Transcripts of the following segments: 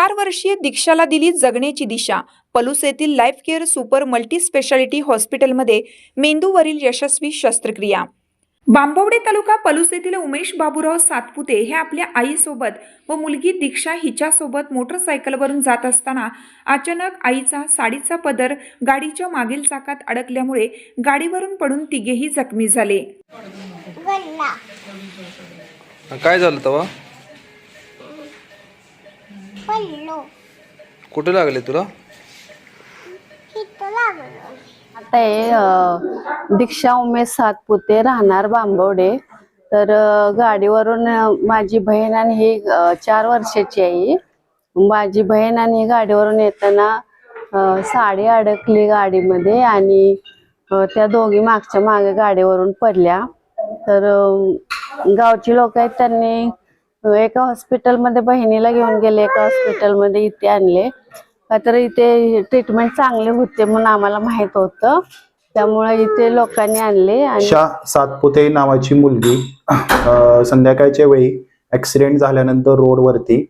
4 वर्षीय दीक्षाला दिली जगण्याची दिशा। पलूस येथील life care super multi speciality हॉस्पिटलमध्ये मेंदूवरील यशस्वी शस्त्रक्रिया। बांबवडे तालुका पलूस येथील उमेश बाबूराव सातपुते हे आपल्या आईसोबत व मुलगी दीक्षा हिच्यासोबत मोटरसायकलवरून जात असताना अचानक आईचा साडीचा पदर गाडीच्या मागील चाकात अडकल्यामुळे गाडीवरून पडून तिघेही जखमी झाले। काय झालं तेव्हा? कुठे लागले तुला? आता दीक्षा उमेश सातपुते राहणार बांबवडे। तर गाडीवरून माझी बहीण आणि ही 4 वर्षाची आहे। माझी बहीण आणि गाडीवरून येताना साडी अडकली गाडीमध्ये आणि त्या दोघी मागच्या मागे गाडीवरून पडल्या। तर गावची लोक आहेत त्यांनी एका हॉस्पिटलमध्ये बहिणीला घेऊन गेले, एका हॉस्पिटलमध्ये इथे आणले। तर इथे ट्रीटमेंट चांगले होते म्हणून आम्हाला माहित होतं, त्यामुळे इथे लोकांनी आणले। आणि सातपुते नावाची मुलगी संध्याकाळच्या वेळी ऍक्सिडेंट झाल्यानंतर रोडवरती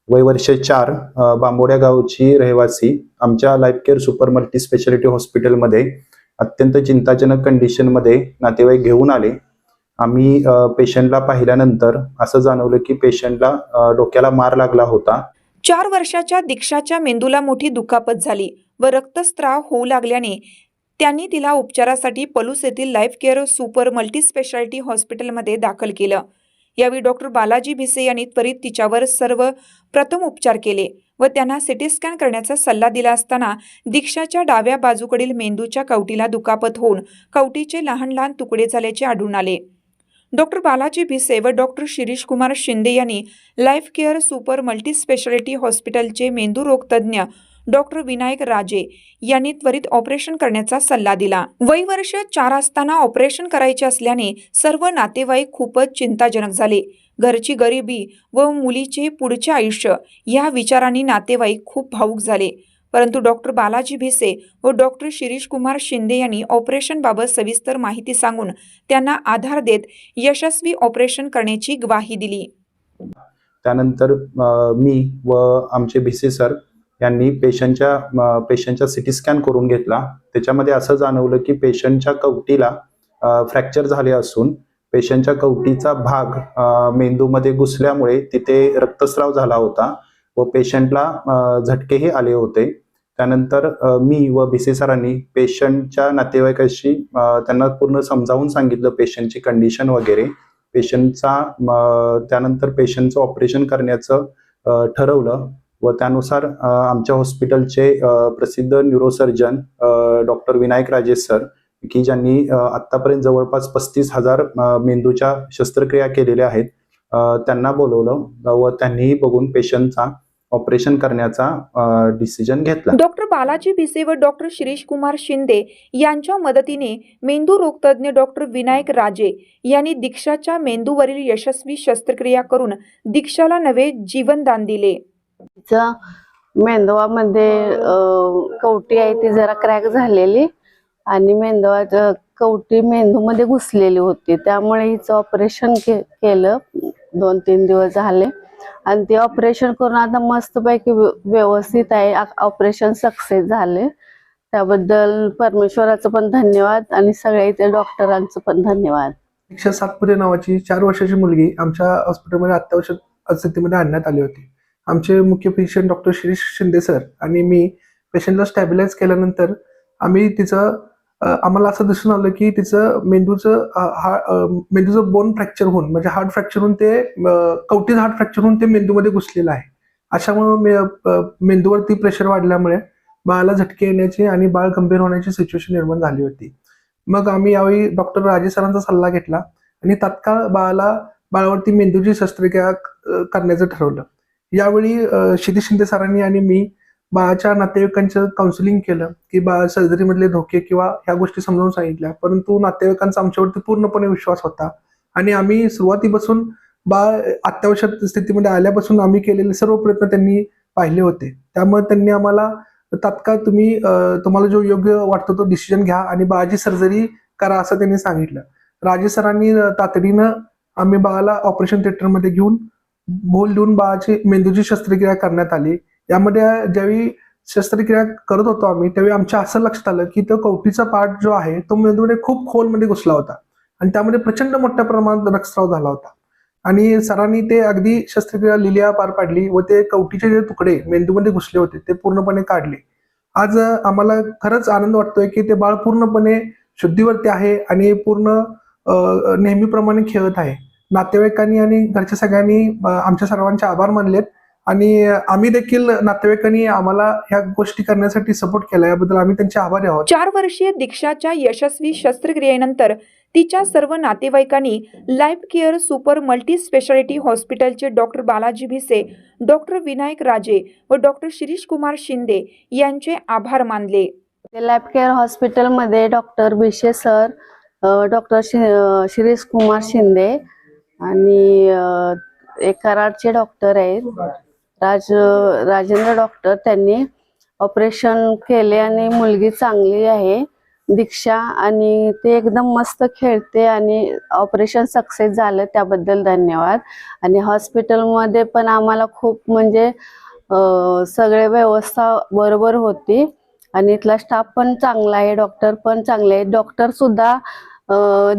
वय वर्ष 4 बांबोड्या गावची रहिवासी आमच्या life care super multi speciality हॉस्पिटलमध्ये अत्यंत चिंताजनक कंडिशनमध्ये नातेवाईक घेऊन आले। आम्ही पेशंटला पाहिल्यानंतर असं जाणवलं की पेशंटला डोक्याला मार लागला होता। 4 वर्षाच्या दीक्षाच्या मेंदूला मोठी दुखापत झाली व रक्तस्राव होऊ लागल्याने त्यांनी तिला उपचारासाठी पलूस येथील life care super multi speciality हॉस्पिटलमध्ये दाखल केलं। यावेळी डॉक्टर बालाजी भिसे यांनी त्वरित तिच्यावर सर्वप्रथम उपचार केले व त्यांना सिटी स्कॅन करण्याचा सल्ला दिला असताना दीक्षाच्या डाव्या बाजूकडील मेंदूच्या कवटीला दुखापत होऊन कवटीचे लहान लहान तुकडे झाल्याचे आढळून आले। डॉक्टर बालाजी भिसे व डॉक्टर शिरीष कुमार शिंदे यांनी life care super multi speciality हॉस्पिटलचे मेंदूरोग तज्ज्ञ डॉक्टर विनायक राजे यांनी त्वरित ऑपरेशन करण्याचा सल्ला दिला। वय वर्ष 4 असताना ऑपरेशन करायचे असल्याने सर्व नातेवाईक खूपच चिंताजनक झाले। घरची गरिबी व मुलीचे पुढचे आयुष्य या विचारांनी नातेवाईक खूप भावुक झाले, परंतु डॉक्टर बालाजी भिसे व डॉक्टर शिरीष कुमार शिंदे यांनी ऑपरेशन बाबत सविस्तर माहिती सांगून त्यांना आधार देत यशस्वी ऑपरेशन करण्याची ग्वाही दिली। त्यानंतर मी व आमचे भिसे सर यांनी पेशंटच्या सिटी स्कॅन करून घेतला। त्याच्यामध्ये असं जाणवलं की पेशंटच्या कवटीला फ्रॅक्चर झाले असून पेशंटच्या कवटीचा भाग मेंदूमध्ये घुसल्यामुळे तिथे रक्तस्राव झाला होता व पेशंटला झटकेही आले होते। त्यानंतर मी व भिसे सरांनी पेशंटच्या नातेवाईकाशी त्यांना पूर्ण समजावून सांगितलं पेशंटची कंडिशन वगैरे। त्यानंतर पेशंटचं ऑपरेशन करण्याचं ठरवलं व त्यानुसार आमच्या हॉस्पिटलचे प्रसिद्ध न्यूरोसर्जन डॉक्टर विनायक राजे सर की ज्यांनी आतापर्यंत जवळपास 35,000 मेंदूच्या शस्त्रक्रिया केलेल्या आहेत, त्यांना बोलवलं व त्यांनी बघून पेशंटचा ऑपरेशन करण्याचा डिसिजन घेतला। डॉक्टर बालाजी भिसे व डॉक्टर शिरीष कुमार शिंदे यांच्या मदतीने मेंदू रोगतज्ञ डॉक्टर विनायक राजे यांनी दीक्षाच्या मेंदूवरील यशस्वी शस्त्रक्रिया करून दीक्षाला नवे जीवनदान दिले। मेंदवामध्ये कवटी आहे ती जरा क्रॅक झालेली आणि मेंदवाची कवटी मेंदूमध्ये घुसलेली होती, त्यामुळे हिचं ऑपरेशन केलं। 2-3 दिवस झाले आणि ते ऑपरेशन करून आता मस्तपैकी व्यवस्थित आहे। ऑपरेशन सक्सेस झाले, त्याबद्दल परमेश्वराचं पण धन्यवाद आणि सगळ्या इथे डॉक्टरांचं पण धन्यवाद। दीक्षा सातपुते नावाची 4 वर्षाची मुलगी आमच्या हॉस्पिटलमध्ये अत्यावश्यक स्थितीमध्ये आणण्यात आली होती। आमचे मुख्य physician doctor Shirish Shinde sir आणि मी पेशंटला स्टॅबिलाइज केल्यानंतर आम्हाला असं दिसून आलं की तिचं मेंदूचं बोन फ्रॅक्चर होऊन म्हणजे हार्ट फ्रॅक्चर होऊन ते कवटीचं हार्ट फ्रॅक्चर होऊन ते मेंदूमध्ये घुसलेलं आहे। अशामुळे मेंदूवरती प्रेशर वाढल्यामुळे बाळाला झटके येण्याची आणि बाळ गंभीर होण्याची सिच्युएशन निर्माण झाली होती। मग आम्ही यावेळी डॉक्टर राजे सरांचा सल्ला घेतला आणि तात्काळ बाळावरती मेंदूची शस्त्रक्रिया करण्याचं ठरवलं। यावेळी शिरीष शिंदे सरांनी आणि मी बाळाच्या नातेवाईकांचं काउन्सिलिंग केलं की सर्जरीमधले धोके किंवा ह्या गोष्टी समजावून सांगितल्या, परंतु नातेवाईकांचा आमच्यावरती पूर्णपणे विश्वास होता आणि आम्ही सुरुवातीपासून बाळ अत्यावश्यक स्थितीमध्ये आल्यापासून आम्ही केलेले सर्व प्रयत्न त्यांनी पाहिले होते। त्यामुळे त्यांनी आम्हाला तात्काळ तुम्हाला जो योग्य वाटतो तो डिसिजन घ्या आणि बाळाची सर्जरी करा असं त्यांनी सांगितलं। राजे सरांनी तातडीनं आम्ही बाळाला ऑपरेशन थिएटरमध्ये घेऊन भूल देऊन बाळाची मेंदूची शस्त्रक्रिया करण्यात आली। यामध्ये ज्यावेळी शस्त्रक्रिया करत होतो आम्ही त्यावेळी आमच्या असं लक्षात आलं की तो कवटीचा पार्ट जो आहे तो मेंदूमध्ये खूप खोलमध्ये घुसला होता आणि त्यामध्ये प्रचंड मोठ्या प्रमाणात रक्तस्राव झाला होता. आणि सरांनी ते अगदी शस्त्रक्रिया लिलिया पार पाडली व ते कवटीचे जे तुकडे मेंदूमध्ये घुसले होते ते पूर्णपणे काढले. आज आम्हाला खरंच आनंद वाटतोय की ते बाळ पूर्णपणे शुद्धीवरती आहे आणि पूर्ण नेहमीप्रमाणे खेळत आहे. नातेवाईकांनी आणि घरच्या सगळ्यांनी आमच्या सर्वांचे आभार मानलेत आणि आम्ही देखील नातेवाईकांनी आम्हाला ह्या गोष्टी करण्यासाठी सपोर्ट केला, याबद्दल आम्ही त्यांचे आभारी आहोत. 4 वर्षीय दीक्षाच्या यशस्वी शस्त्रक्रियेनंतर तिच्या सर्व नातेवाईकांनी life care super multi speciality हॉस्पिटलचे डॉक्टर बालाजी भिसे, डॉक्टर विनायक राजे व डॉक्टर शिरीष कुमार शिंदे यांचे आभार मानले. लाईफ केअर हॉस्पिटलमध्ये doctor Bhise sir, doctor Shirish Kumar Shinde आणि एक कराडचे डॉक्टर आहेत राजेंद्र डॉक्टर, त्यांनी ऑपरेशन केले आणि मुलगी चांगली आहे दीक्षा आणि ते एकदम मस्त खेळते आणि ऑपरेशन सक्सेस झालं त्याबद्दल धन्यवाद. आणि हॉस्पिटलमध्ये पण आम्हाला खूप म्हणजे सगळे व्यवस्था बरोबर होती आणि इथला स्टाफ पण चांगला आहे, डॉक्टर पण चांगले आहेत. डॉक्टर सुद्धा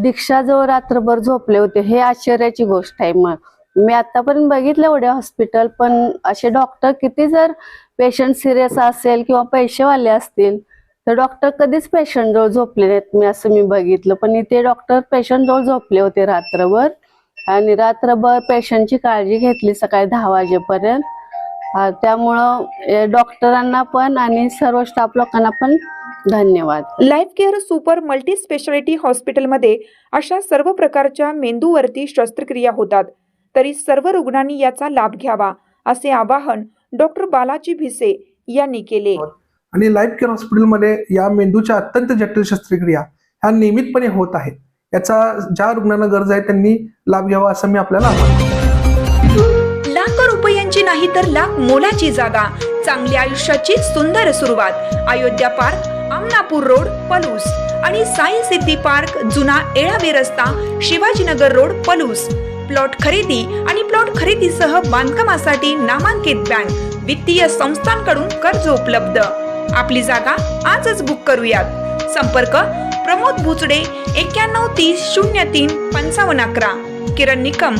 दीक्षाजवळ रात्रभर झोपले होते, हे आश्चर्याची गोष्ट आहे. मग मी आतापर्यंत बघितलं एवढे हॉस्पिटल, पण असे डॉक्टर किती जर पेशंट सिरियस असेल किंवा पैसेवाले असतील तर डॉक्टर कधीच पेशंट जवळ झोपले नाहीत, मी बघितलं. पण इथे डॉक्टर पेशंट जवळ झोपले होते रात्रभर आणि रात्रभर पेशंटची काळजी घेतली सकाळी 10 वाजेपर्यंत. त्यामुळं डॉक्टरांना पण आणि सर्व स्टाफ लोकांना पण धन्यवाद. Life care super multi speciality हॉस्पिटलमध्ये अशा सर्व प्रकारच्या मेंदूवरती शस्त्रक्रिया होतात, तरी सर्व रुग्णांनी याचा लाभ घ्यावा असे आवाहन डॉक्टर बालाजी भिसे यांनी केले. आणि लाईफ केअर हॉस्पिटलमध्ये या मेंदूच्या अत्यंत जटिल शस्त्रक्रिया ह्या नियमितपणे होत आहेत. याचा ज्या रुग्णांना गरज आहे त्यांनी लाभ घ्यावा असं मी आपल्याला आवाहन. लाखो रुपयांची नाही तर लाख मोलाची जागा, चांगल्या आयुष्याची सुंदर सुरुवात. अयोध्या पार्क, आमनापूर रोड, पलूस आणि साई सिद्धी पार्क, जुना येळावी रस्ता, शिवाजीनगर रोड, पलूस. प्लॉट खरेदी आणि प्लॉट खरेदीसह बांधकामासाठी नामांकित बँक, वित्तीय संस्थांकडून कर्ज उपलब्ध. आपली जागा आजच बुक करूयात. संपर्क प्रमोद बुचडे 91 30 03 55 11, किरण निकम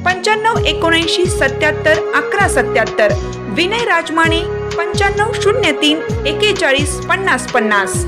95 79 77 11 77, विनय राजमाने 95 03 41 50 50.